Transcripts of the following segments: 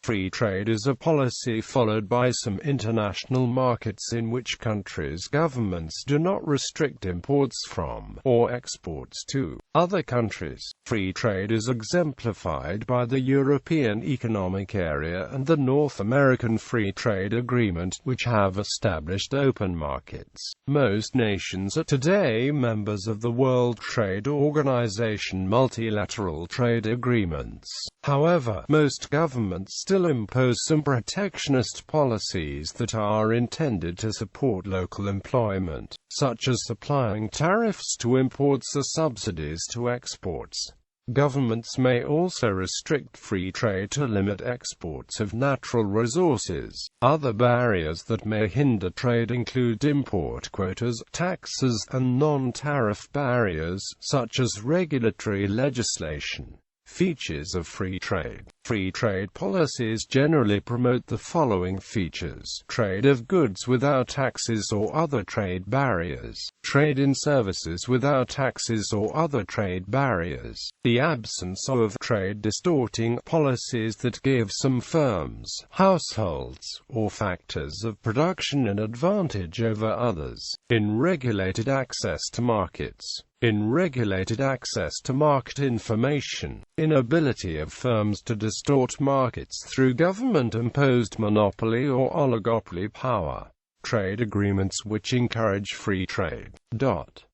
Free trade is a policy followed by some international markets in which countries' governments do not restrict imports from, or exports to, other countries. Free trade is exemplified by the European Economic Area and the North American Free Trade Agreement, which have established open markets. Most nations are today members of the World Trade Organization multilateral trade agreements. However, most governments still impose some protectionist policies that are intended to support local employment, such as applying tariffs to imports or subsidies to exports. Governments may also restrict free trade to limit exports of natural resources. Other barriers that may hinder trade include import quotas, taxes, and non-tariff barriers, such as regulatory legislation. Features of free trade. Free trade policies generally promote the following features: trade of goods without taxes or other trade barriers, trade in services without taxes or other trade barriers, the absence of trade-distorting policies that give some firms, households, or factors of production an advantage over others, in regulated access to markets. In regulated access to market information, inability of firms to distort markets through government-imposed monopoly or oligopoly power. Trade agreements which encourage free trade.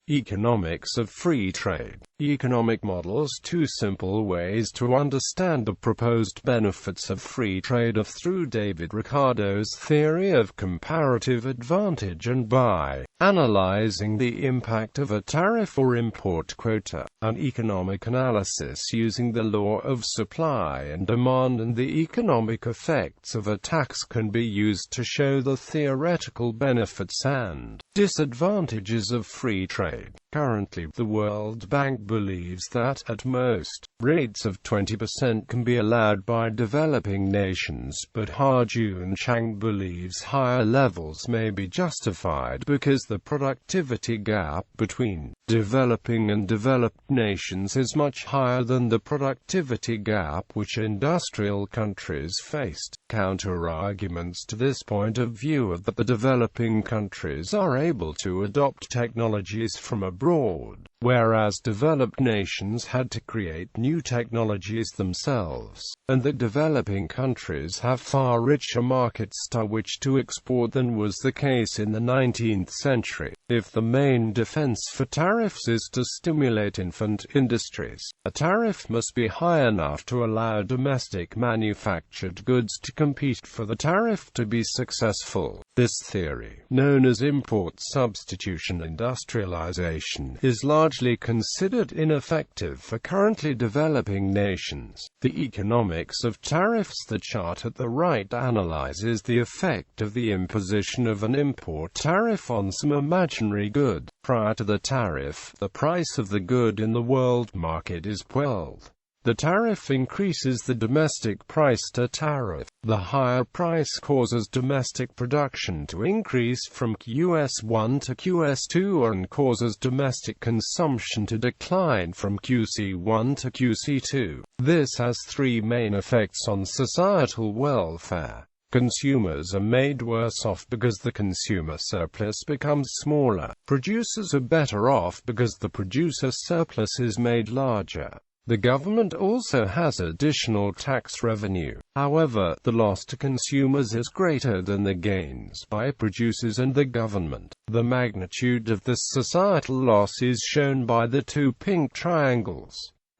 Economics of free trade. Economic models. Two simple ways to understand the proposed benefits of free trade are through David Ricardo's theory of comparative advantage and by analyzing the impact of a tariff or import quota. An economic analysis using the law of supply and demand and the economic effects of a tax can be used to show the theoretical benefits and disadvantages of free trade. Currently, the World Bank believes that, at most, rates of 20% can be allowed by developing nations, but Ha-Jun Chang believes higher levels may be justified because the productivity gap between developing and developed nations is much higher than the productivity gap which industrial countries faced. Counter-arguments to this point of view are that the developing countries are able to adopt technologies from abroad, whereas developed nations had to create new technologies themselves, and that developing countries have far richer markets to which to export than was the case in the 19th century. If the main defense for tariffs is to stimulate infant industries, a tariff must be high enough to allow domestic manufactured goods to compete for the tariff to be successful. This theory, known as import substitution industrialization, is largely considered ineffective for currently developing nations. The economics of tariffs. The chart at the right analyzes the effect of the imposition of an import tariff on some imaginary good. Prior to the tariff, the price of the good in the world market is 12. The tariff increases the domestic price to tariff. The higher price causes domestic production to increase from QS1 to QS2 and causes domestic consumption to decline from QC1 to QC2. This has three main effects on societal welfare. Consumers are made worse off because the consumer surplus becomes smaller. Producers are better off because the producer surplus is made larger. The government also has additional tax revenue. However, the loss to consumers is greater than the gains by producers and the government. The magnitude of this societal loss is shown by the two pink triangles.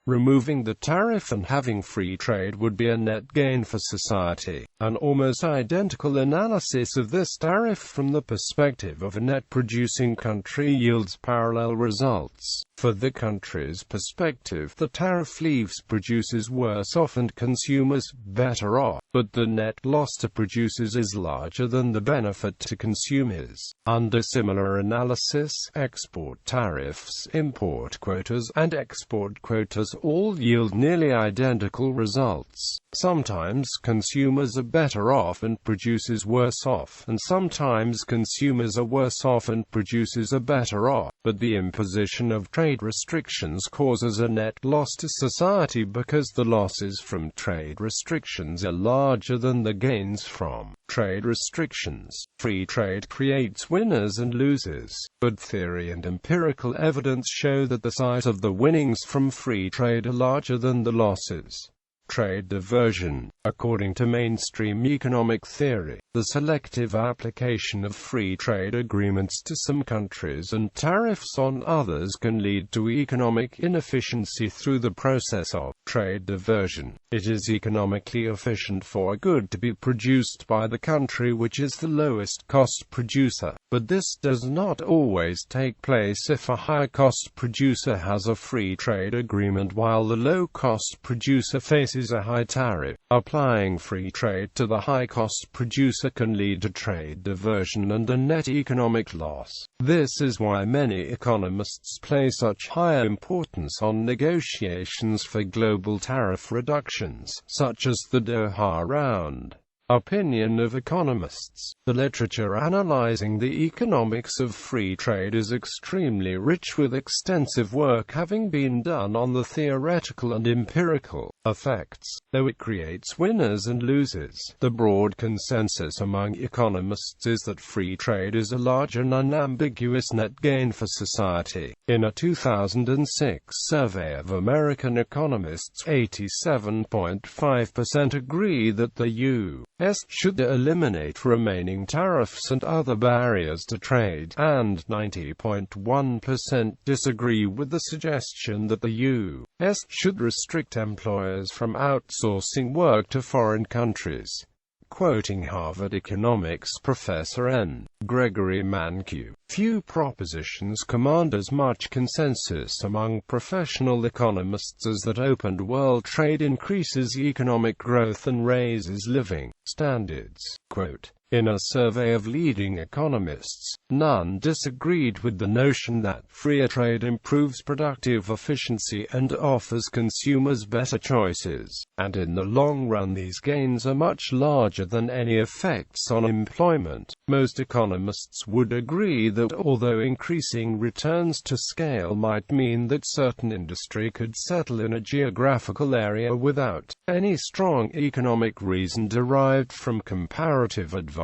Removing the tariff and having free trade would be a net gain for society. An almost identical analysis of this tariff from the perspective of a net-producing country yields parallel results. For the country's perspective, the tariff leaves producers worse off and consumers better off, but the net loss to producers is larger than the benefit to consumers. Under similar analysis, export tariffs, import quotas, and export quotas all yield nearly identical results. Sometimes consumers are better off and producers worse off, and sometimes consumers are worse off and producers are better off. but the imposition of trade restrictions causes a net loss to society because the losses from trade restrictions are larger than the gains from trade restrictions. Free trade creates winners and losers, but theory and empirical evidence show that the size of the winnings from free trade are larger than the losses. Trade diversion. According to mainstream economic theory, the selective application of free trade agreements to some countries and tariffs on others can lead to economic inefficiency through the process of trade diversion. It is economically efficient for a good to be produced by the country which is the lowest cost producer, but this does not always take place if a high-cost producer has a free trade agreement while the low-cost producer faces a high tariff. Applying free trade to the high-cost producer can lead to trade diversion and a net economic loss. This is why many economists place such high importance on negotiations for global tariff reductions, such as the Doha Round. Opinion of economists. The literature analyzing the economics of free trade is extremely rich, with extensive work having been done on the theoretical and empirical effects, though it creates winners and losers. The broad consensus among economists is that free trade is a large and unambiguous net gain for society. In a 2006 survey of American economists, 87.5% agree that the U.S. should eliminate remaining tariffs and other barriers to trade, and 90.1% disagree with the suggestion that the U.S. should restrict employers from outsourcing work to foreign countries. Quoting Harvard economics professor N. Gregory Mankiw, few propositions command as much consensus among professional economists as that open world trade increases economic growth and raises living standards. Quote, in a survey of leading economists, none disagreed with the notion that freer trade improves productive efficiency and offers consumers better choices, and in the long run these gains are much larger than any effects on employment. Most economists would agree that although increasing returns to scale might mean that certain industry could settle in a geographical area without any strong economic reason derived from comparative advantage,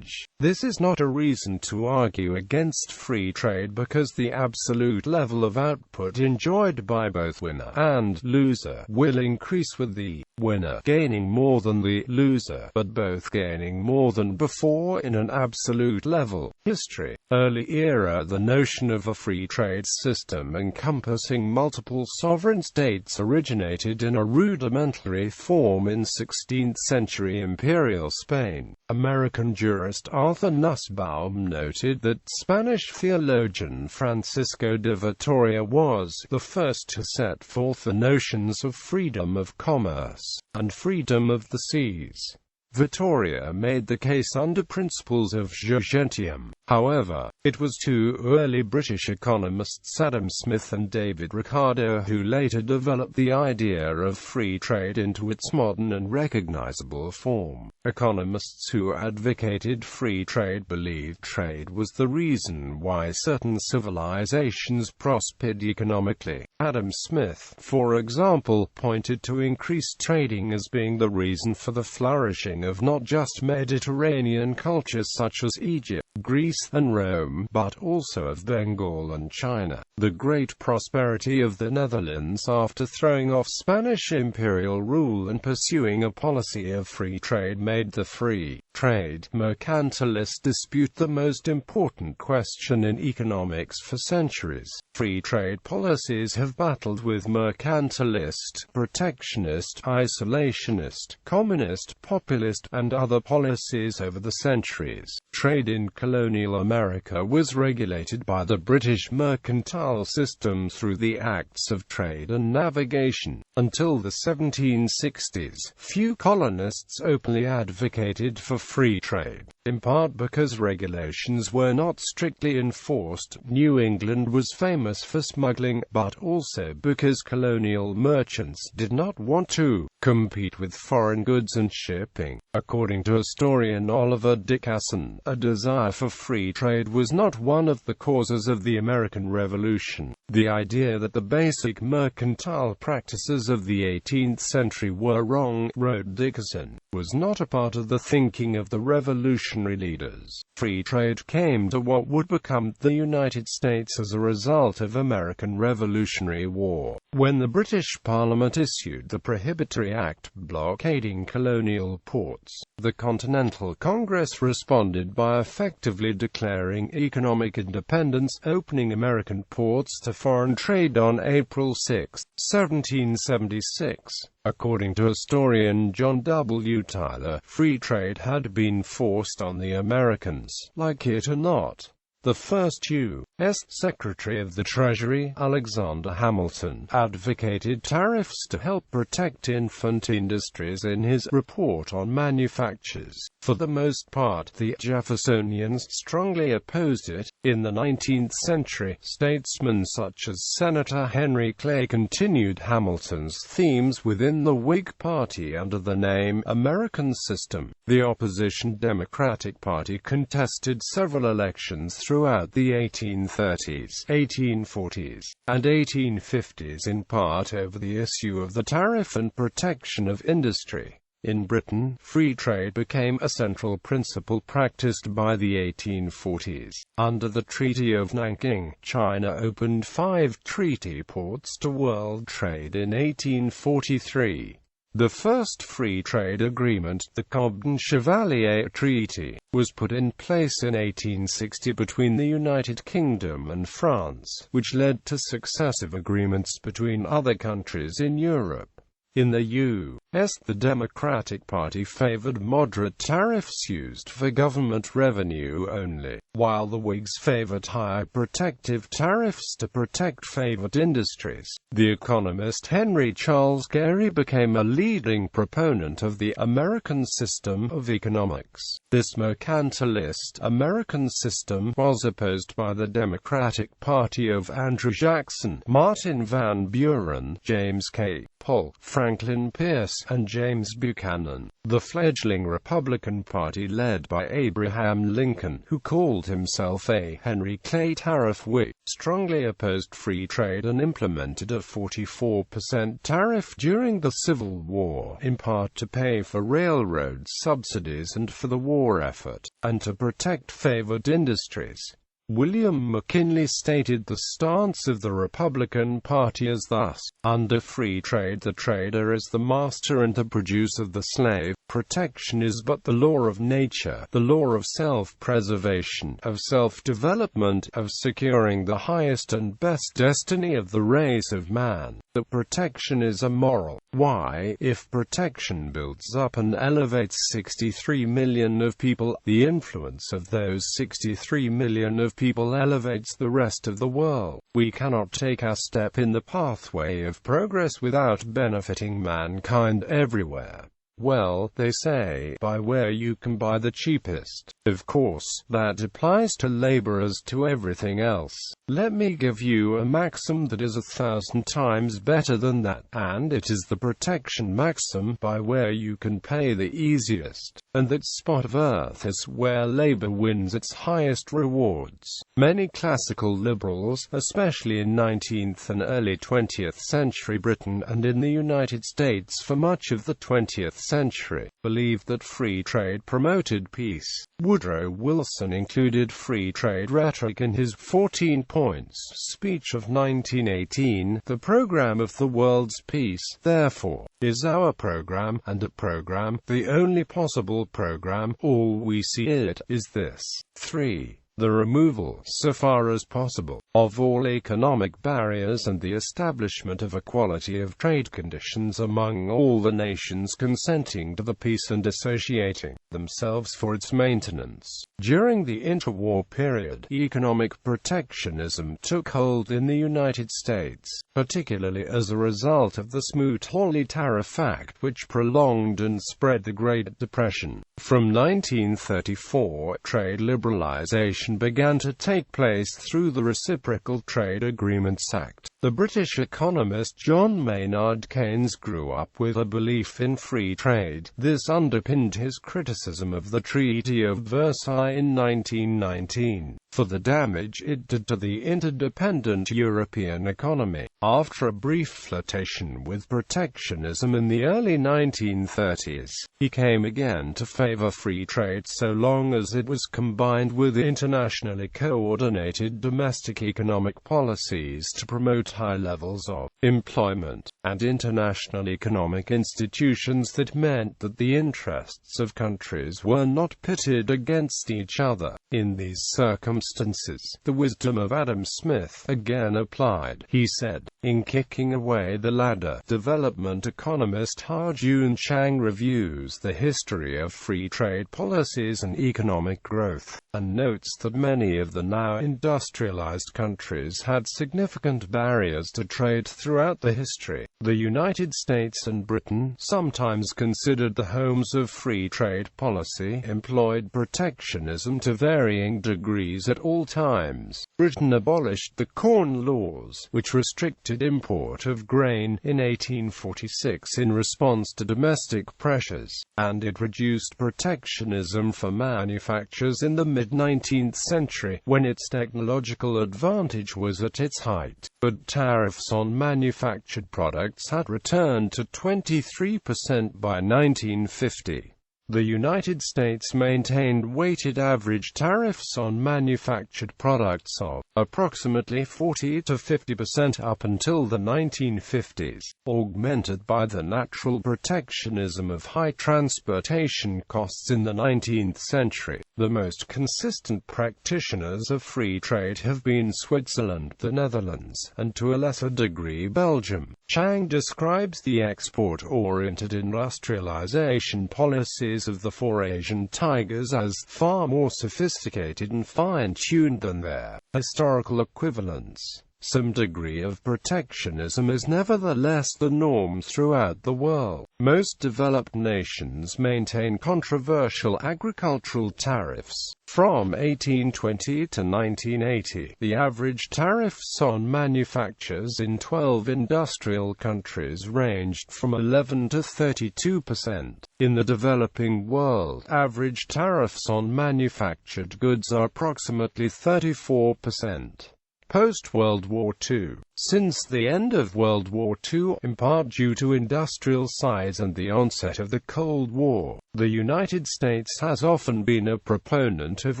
this is not a reason to argue against free trade because the absolute level of output enjoyed by both winner and loser will increase with the winner gaining more than the loser, but both gaining more than before in an absolute level. History. Early era. The notion of a free trade system encompassing multiple sovereign states originated in a rudimentary form in 16th century imperial Spain. American jurist Arthur Nussbaum noted that Spanish theologian Francisco de Vitoria was the first to set forth the notions of freedom of commerce and freedom of the seas. Vitoria made the case under principles of jus gentium. However, it was two early British economists, Adam Smith and David Ricardo, who later developed the idea of free trade into its modern and recognizable form. Economists who advocated free trade believed trade was the reason why certain civilizations prospered economically. Adam Smith, for example, pointed to increased trading as being the reason for the flourishing of not just Mediterranean cultures such as Egypt, Greece, and Rome, but also of Bengal and China. The great prosperity of the Netherlands after throwing off Spanish imperial rule and pursuing a policy of free trade made the free trade mercantilist dispute the most important question in economics for centuries. Free trade policies have battled with mercantilist, protectionist, isolationist, communist, populist, and other policies over the centuries. Trade in colonial America was regulated by the British mercantile system through the Acts of Trade and Navigation. Until the 1760s, few colonists openly advocated for free trade. in part because regulations were not strictly enforced. New England was famous for smuggling, but also because colonial merchants did not want to compete with foreign goods and shipping. According to historian Oliver Dickerson, a desire for free trade was not one of the causes of the American Revolution. The idea that the basic mercantile practices of the 18th century were wrong, wrote Dickerson, was not a part of the thinking of the revolutionary leaders. Free trade came to what would become the United States as a result of American Revolutionary War, when the British Parliament issued the Prohibitory Act, blockading colonial ports. The Continental Congress responded by effectively declaring economic independence, opening American ports to foreign trade on April 6, 1776. According to historian John W. Tyler, free trade had been forced on the Americans, like it or not. The first U.S. Secretary of the Treasury, Alexander Hamilton, advocated tariffs to help protect infant industries in his report on manufactures. For the most part, the Jeffersonians strongly opposed it. In the 19th century, statesmen such as Senator Henry Clay continued Hamilton's themes within the Whig Party under the name American System. The opposition Democratic Party contested several elections throughout the 1830s, 1840s, and 1850s in part over the issue of the tariff and protection of industry. In Britain, free trade became a central principle practiced by the 1840s. Under the Treaty of Nanking, China opened 5 treaty ports to world trade in 1843. The first free trade agreement, the Cobden-Chevalier Treaty, was put in place in 1860 between the United Kingdom and France, which led to successive agreements between other countries in Europe. In the U.S., the Democratic Party favored moderate tariffs used for government revenue only, while the Whigs favored high protective tariffs to protect favored industries. The economist Henry Charles Gary became a leading proponent of the American system of economics. This mercantilist American system was opposed by the Democratic Party of Andrew Jackson, Martin Van Buren, James K. Polk, Franklin Pierce, and James Buchanan. The fledgling Republican Party led by Abraham Lincoln, who called himself a Henry Clay tariff Whig, strongly opposed free trade and implemented a 44% tariff during the Civil War, in part to pay for railroad subsidies and for the war effort, and to protect favored industries. William McKinley stated the stance of the Republican Party as thus: under free trade the trader is the master and the producer of the slave. Protection is but the law of nature, the law of self-preservation, of self-development, of securing the highest and best destiny of the race of man. That protection is immoral. Why, if protection builds up and elevates 63 million of people, the influence of those 63 million of people elevates the rest of the world. We cannot take our step in the pathway of progress without benefiting mankind everywhere. Well, they say, buy where you can buy the cheapest. Of course, that applies to labor as to everything else. Let me give you a maxim that is 1,000 times better than that, and it is the protection maxim: buy where you can pay the easiest. And that spot of earth is where labor wins its highest rewards. Many classical liberals, especially in 19th and early 20th century Britain and in the United States for much of the 20th century, believed that free trade promoted peace. Woodrow Wilson included free trade rhetoric in his 14 Points speech of 1918. The program of the world's peace, therefore, is our program, and a program, the only possible program, all we see it, is this. 3. the removal, so far as possible, of all economic barriers and the establishment of equality of trade conditions among all the nations consenting to the peace and associating themselves for its maintenance. During the interwar period, economic protectionism took hold in the United States, particularly as a result of the Smoot-Hawley Tariff Act, which prolonged and spread the Great Depression. From 1934, trade liberalization began to take place through the Reciprocal Trade Agreements Act. The British economist John Maynard Keynes grew up with a belief in free trade. This underpinned his criticism of the Treaty of Versailles in 1919, for the damage it did to the interdependent European economy. After a brief flirtation with protectionism in the early 1930s, he came again to favor free trade so long as it was combined with internationally coordinated domestic economic policies to promote high levels of employment, and international economic institutions that meant that the interests of countries were not pitted against each other. In these circumstances, the wisdom of Adam Smith again applied. He said, in Kicking Away the Ladder, development economist Ha-Joon Chang reviews the history of free trade policies and economic growth, and notes that many of the now industrialized countries had significant barriers to trade throughout the history. The United States and Britain, sometimes considered the homes of free trade policy, employed protectionism to varying degrees at all times. Britain abolished the Corn Laws, which restricted import of grain, in 1846 in response to domestic pressures, and it reduced protectionism for manufacturers in the mid-19th century, when its technological advantage was at its height. But tariffs on manufactured products had returned to 23% by 1950. The United States maintained weighted average tariffs on manufactured products of approximately 40 to 50% up until the 1950s, augmented by the natural protectionism of high transportation costs in the 19th century. The most consistent practitioners of free trade have been Switzerland, the Netherlands, and to a lesser degree Belgium. Chang describes the export-oriented industrialization policies of the four Asian tigers as far more sophisticated and fine-tuned than their historical equivalents. Some degree of protectionism is nevertheless the norm throughout the world. Most developed nations maintain controversial agricultural tariffs. From 1820 to 1980, the average tariffs on manufactures in 12 industrial countries ranged from 11 to 32%. In the developing world, average tariffs on manufactured goods are approximately 34%. Post-World War II. Since the end of World War II, in part due to industrial size and the onset of the Cold War, the United States has often been a proponent of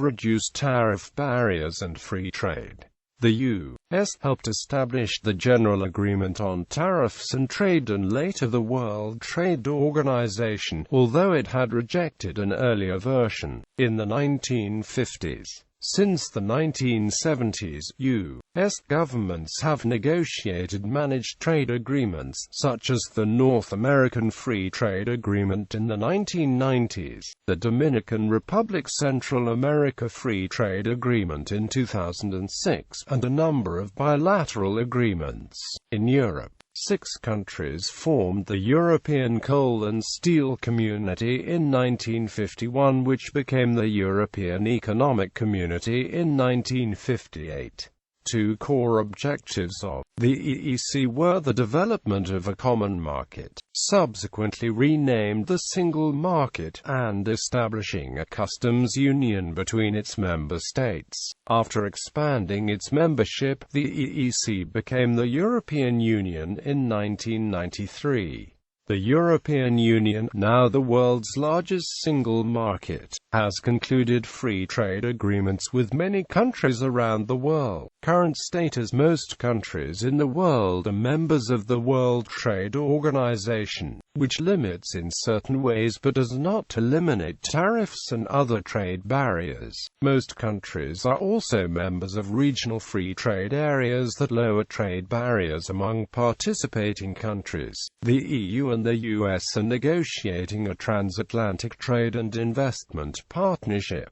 reduced tariff barriers and free trade. The U.S. helped establish the General Agreement on Tariffs and Trade and later the World Trade Organization, although it had rejected an earlier version in the 1950s. Since the 1970s, U.S. governments have negotiated managed trade agreements, such as the North American Free Trade Agreement in the 1990s, the Dominican Republic Central America Free Trade Agreement in 2006, and a number of bilateral agreements. In Europe, 6 countries formed the European Coal and Steel Community in 1951, which became the European Economic Community in 1958. 2 core objectives of the EEC were the development of a common market, subsequently renamed the Single Market, and establishing a customs union between its member states. After expanding its membership, the EEC became the European Union in 1993. The European Union, now the world's largest single market, has concluded free trade agreements with many countries around the world. Current status: most countries in the world are members of the World Trade Organization, which limits in certain ways but does not eliminate tariffs and other trade barriers. Most countries are also members of regional free trade areas that lower trade barriers among participating countries. The EU and the US are negotiating a transatlantic trade and investment partnership,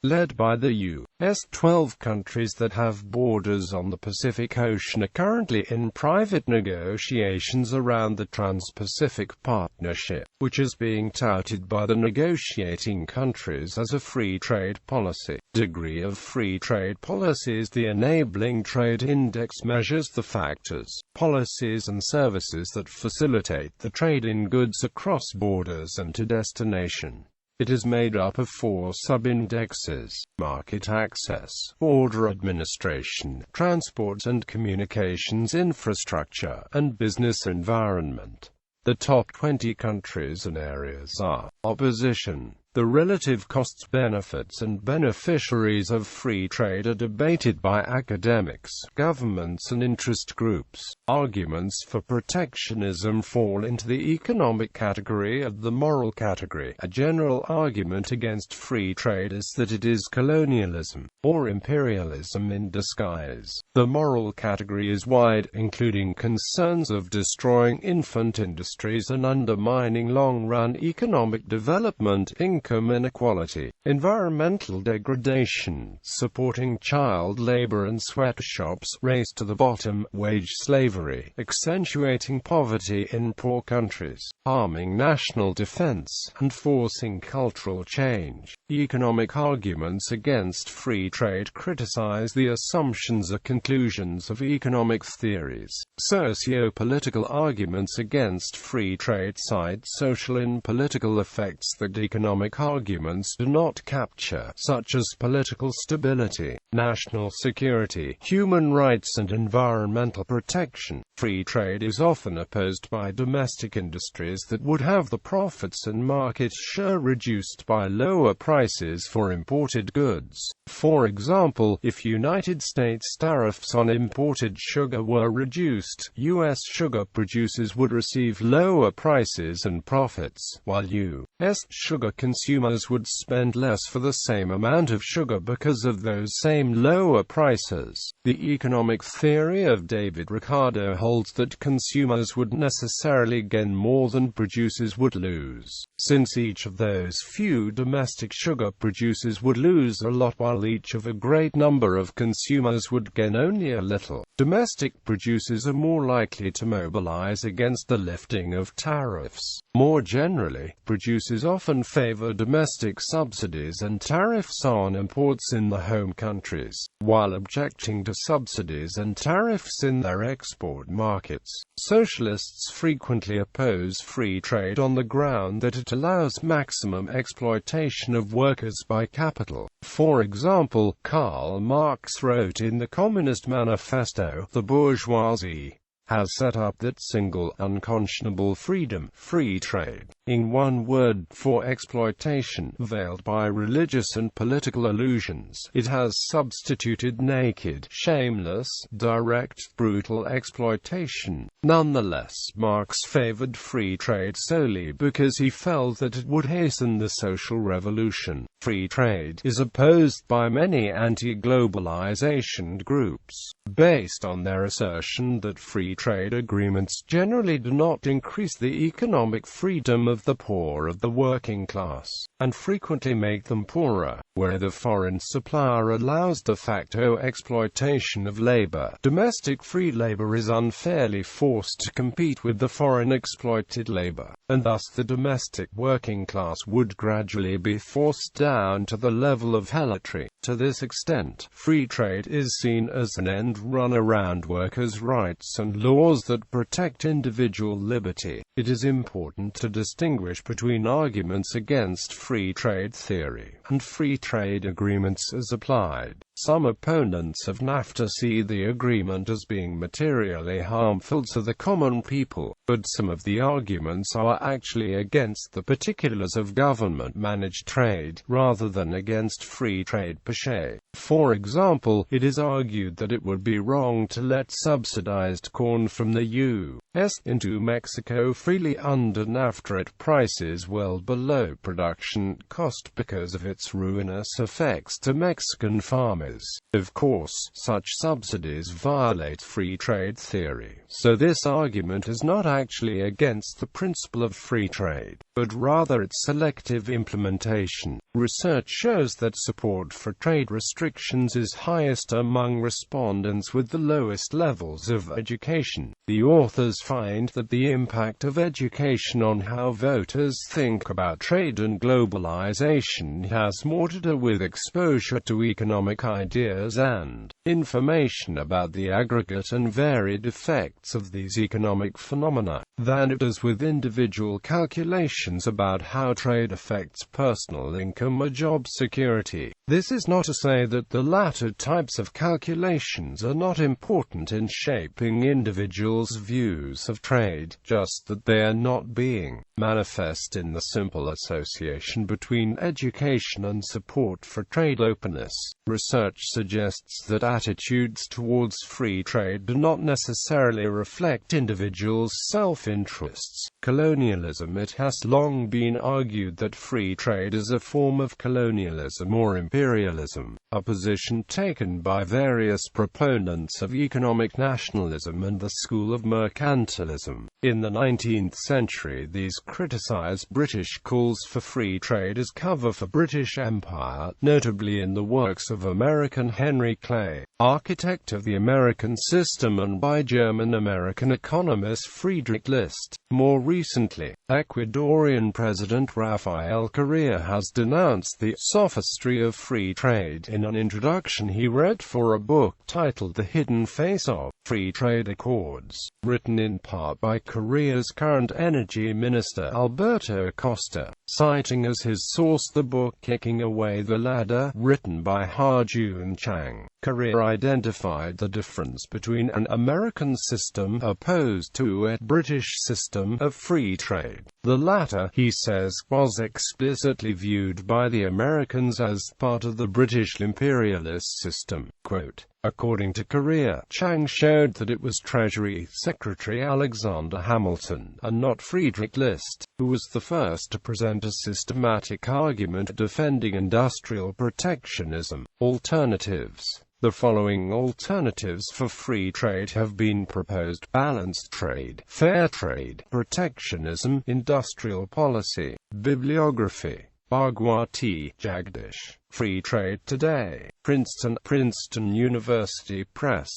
led by the U.S. 12 countries that have borders on the Pacific Ocean are currently in private negotiations around the Trans-Pacific Partnership, which is being touted by the negotiating countries as a free trade policy. Degree of free trade policies: the Enabling Trade Index measures the factors, policies and services that facilitate the trade in goods across borders and to destination. It is made up of 4 sub-indexes: market access, border administration, transport and communications infrastructure, and business environment. The top 20 countries and areas are: opposition. The relative costs, benefits and beneficiaries of free trade are debated by academics, governments and interest groups. Arguments for protectionism fall into the economic category and the moral category. A general argument against free trade is that it is colonialism, or imperialism in disguise. The moral category is wide, including concerns of destroying infant industries and undermining long-run economic development, income inequality, environmental degradation, supporting child labor and sweatshops, race to the bottom, wage slavery, accentuating poverty in poor countries, harming national defense, and forcing cultural change. Economic arguments against free trade criticize the assumptions or conclusions of economic theories. Socio-political arguments against free trade cite social and political effects that economic arguments do not capture, such as political stability, national security, human rights and environmental protection. Free trade is often opposed by domestic industries that would have the profits and market share reduced by lower prices for imported goods. For example, if United States tariffs on imported sugar were reduced, U.S. sugar producers would receive lower prices and profits, while U.S. sugar consumers would spend less for the same amount of sugar because of those same lower prices. The economic theory of David Ricardo holds that consumers would necessarily gain more than producers would lose, since each of those few domestic sugar producers would lose a lot while each of a great number of consumers would gain only a little. Domestic producers are more likely to mobilize against the lifting of tariffs. More generally, producers often favor domestic subsidies and tariffs on imports in the home countries, while objecting to subsidies and tariffs in their export markets. Socialists frequently oppose free trade on the ground that it allows maximum exploitation of workers by capital. For example, Karl Marx wrote in the Communist Manifesto, "The bourgeoisie has set up that single, unconscionable freedom, free trade, in one word, for exploitation, veiled by religious and political illusions. It has substituted naked, shameless, direct, brutal exploitation." Nonetheless, Marx favored free trade solely because he felt that it would hasten the social revolution. Free trade is opposed by many anti-globalization groups, based on their assertion that free trade agreements generally do not increase the economic freedom of the poor of the working class, and frequently make them poorer. Where the foreign supplier allows de facto exploitation of labor, domestic free labor is unfairly forced to compete with the foreign exploited labor, and thus the domestic working class would gradually be forced down to the level of helotry. To this extent, free trade is seen as an end run around workers' rights and laws that protect individual liberty. It is important to distinguish distinguish between arguments against free trade theory and free trade agreements as applied. Some opponents of NAFTA see the agreement as being materially harmful to the common people, but some of the arguments are actually against the particulars of government-managed trade, rather than against free trade per se. For example, it is argued that it would be wrong to let subsidized corn from the U.S. into Mexico freely under NAFTA at prices well below production cost because of its ruinous effects to Mexican farmers. Of course, such subsidies violate free trade theory, so this argument is not actually against the principle of free trade, but rather its selective implementation. Research shows that support for trade restrictions is highest among respondents with the lowest levels of education. The authors find that the impact of education on how voters think about trade and globalization has more to do with exposure to economic ideas and information about the aggregate and varied effects of these economic phenomena than it does with individual calculations about how trade affects personal income or job security. This is not to say that the latter types of calculations are not important in shaping individuals' views of trade, just that they are not being manifest in the simple association between education and support for trade openness. Research suggests that attitudes towards free trade do not necessarily reflect individuals' self-interests. Colonialism. It has long been argued that free trade is a form of colonialism or imperialism, a position taken by various proponents of economic nationalism and the school of mercantilism. In the 19th century, these criticized British calls for free trade as cover for British Empire, notably in the works of American Henry Clay, architect of the American system, and by German-American economist Friedrich List. More recently, Ecuadorian President Rafael Correa has denounced the sophistry of free trade in an introduction he wrote for a book titled The Hidden Face of Free Trade Accords, written in part by Korea's current energy minister Alberto Acosta, citing as his source the book Kicking Away the Ladder, written by Ha-Joon Chang. Correa identified the difference between an American system opposed to a British system of free trade. The latter, he says, was explicitly viewed by the Americans as part of the British imperialist system. Quote, according to Correa, Chang showed that it was Treasury Secretary Alexander Hamilton, and not Friedrich List, who was the first to present a systematic argument defending industrial protectionism. Alternatives. The following alternatives for free trade have been proposed: balanced trade, fair trade, protectionism, industrial policy. Bibliography. Bhagwati, Jagdish. Free Trade Today. Princeton University Press.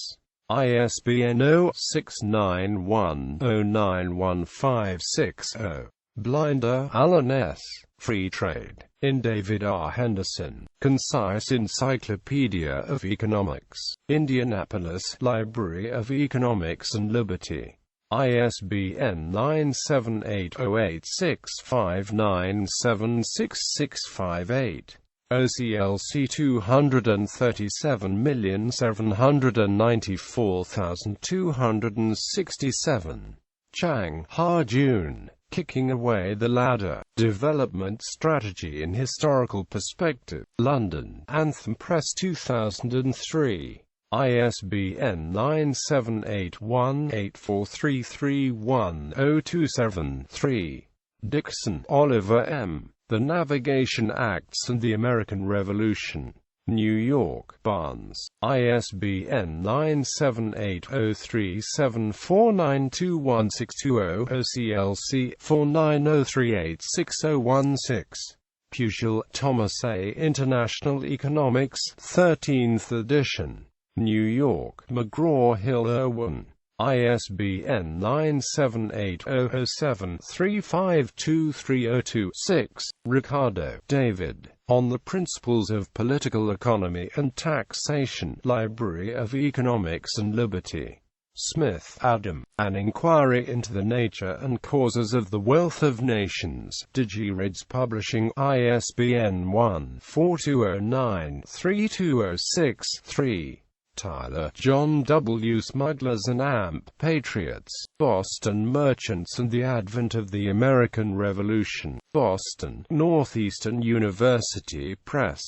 ISBN 0-691-091560. Blinder, Alan S. Free Trade. In David R. Henderson. Concise Encyclopedia of Economics. Indianapolis, Library of Economics and Liberty. ISBN 978-08659766658. OCLC 237,794,267. Chang, Ha-Joon. Kicking Away the Ladder. Development Strategy in Historical Perspective. London, Anthem Press 2003. ISBN 9781843310027-3. Dixon, Oliver M. The Navigation Acts and the American Revolution. New York, Barnes. ISBN 9780374921620. OCLC 4903866016. Puchel, Thomas A. International Economics, 13th edition. New York, McGraw-Hill Irwin. ISBN 978-007-3523026. Ricardo, David. On the Principles of Political Economy and Taxation. Library of Economics and Liberty. Smith, Adam. An Inquiry into the Nature and Causes of the Wealth of Nations. Digirids Publishing. ISBN 1-4209-32063. Tyler, John W. Smugglers and Amp Patriots. Boston Merchants and the Advent of the American Revolution. Boston, Northeastern University Press.